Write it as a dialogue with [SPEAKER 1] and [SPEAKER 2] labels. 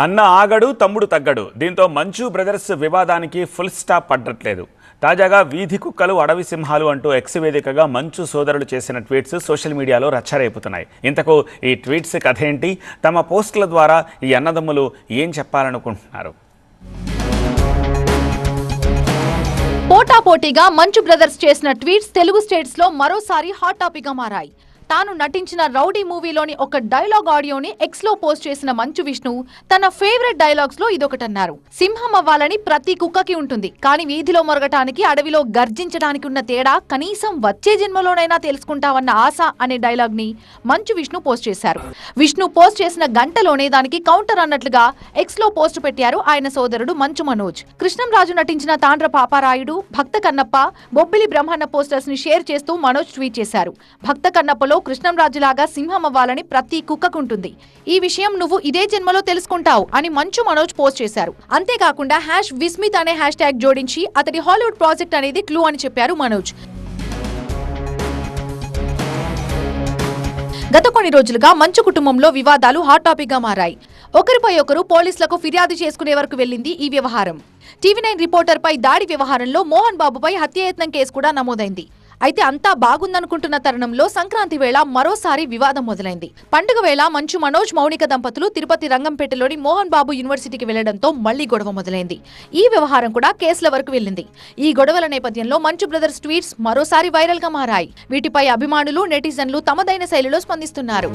[SPEAKER 1] అన్న ఆగడు తమ్ముడు తగ్గడు. దీంతో మంచు బ్రదర్స్ వివాదానికి ఫుల్ స్టాప్ పడట్లేదు. తాజాగా వీధి కుక్కలు అడవి సింహాలు అంటూ ఎక్స్ వేదికగా మంచు సోదరులు చేసిన ట్వీట్స్ సోషల్ మీడియాలో రచ్చరేపుతున్నాయి. ఇంతకు ఈ ట్వీట్స్ కథ ఏంటి? తమ పోస్టుల ద్వారా ఈ అన్నదమ్ములు ఏం చెప్పాలనుకుంటున్నారు?
[SPEAKER 2] పోటాపోటీగా మంచు బ్రదర్స్ చేసిన ట్వీట్స్ తెలుగు స్టేట్స్ లో మరోసారి హాట్ టాపిక్ గా మారాయి. తాను నటించిన రౌడీ మూవీలోని ఒక డైలాగ్ ఆడియోని ఎక్స్ లో పోస్ట్ చేసిన మంచు విష్ణు తన ఫేవరెట్ డైలాగ్స్ లో ఇదొకటన్నారు. సింహం అవ్వాలని ప్రతి కుక్కకి ఉంటుంది, కానీ వీధిలో మొరగటానికి అడవిలో గర్జించడానికి ఉన్న తేడా కనీసం వచ్చే జన్మలోనైనా తెలుసుకుంటావన్న ఆశ అనే డైలాగ్ ని మంచు విష్ణు పోస్ట్ చేశారు. విష్ణు పోస్ట్ చేసిన గంటలోనే దానికి కౌంటర్ అన్నట్లుగా ఎక్స్ లో పోస్ట్ పెట్టారు ఆయన సోదరుడు మంచు మనోజ్. కృష్ణంరాజు నటించిన తాండ్ర పాపారాయుడు, భక్త కన్నప్ప, బొబ్బిలి బ్రహ్మన్న పోస్టర్స్ ని షేర్ చేస్తూ మనోజ్ ట్వీట్ చేశారు. భక్త కన్నప్పలో కృష్ణంరాజులాగా సింహం అవ్వాలని ప్రతి కుక్కకుంటుంది, ఈ విషయం నువ్వు ఇదే జన్మలో తెలుసుకుంటావు అని మంచు మనోజ్ పోస్ట్ చేశారు. అంతేకాకుండా #విస్మిత్ అనే హ్యాష్ జోడించి అతడి హాలీవుడ్ ప్రాజెక్ట్ అనేది క్లూ అని చెప్పారు మనోజ్. గత కొన్ని రోజులుగా మంచు కుటుంబంలో వివాదాలు హాట్ టాపిక్ గా మారాయి. ఒకరిపై ఒకరు పోలీసులకు ఫిర్యాదు చేసుకునే వరకు వెళ్లింది ఈ వ్యవహారం. టీవీ9 రిపోర్టర్ పై దాడి వ్యవహారంలో మోహన్ బాబుపై హత్యాయత్నం కేసు కూడా నమోదైంది. అయితే అంతా బాగుందనుకుంటున్న తరుణంలో సంక్రాంతి వేళ మరోసారి వివాదం మొదలైంది. పండుగ వేళ మంచు మనోజ్, మౌనిక దంపతులు తిరుపతి రంగంపేటలోని మోహన్ బాబు యూనివర్సిటీకి వెళ్లడంతో మళ్లీ గొడవ మొదలైంది. ఈ వ్యవహారం కూడా కేసుల వరకు వెళ్లింది. ఈ గొడవల నేపథ్యంలో మంచు బ్రదర్స్ ట్వీట్స్ మరోసారి వైరల్ గా మారాయి. వీటిపై అభిమానులు, నెటిజన్లు తమదైన శైలిలో స్పందిస్తున్నారు.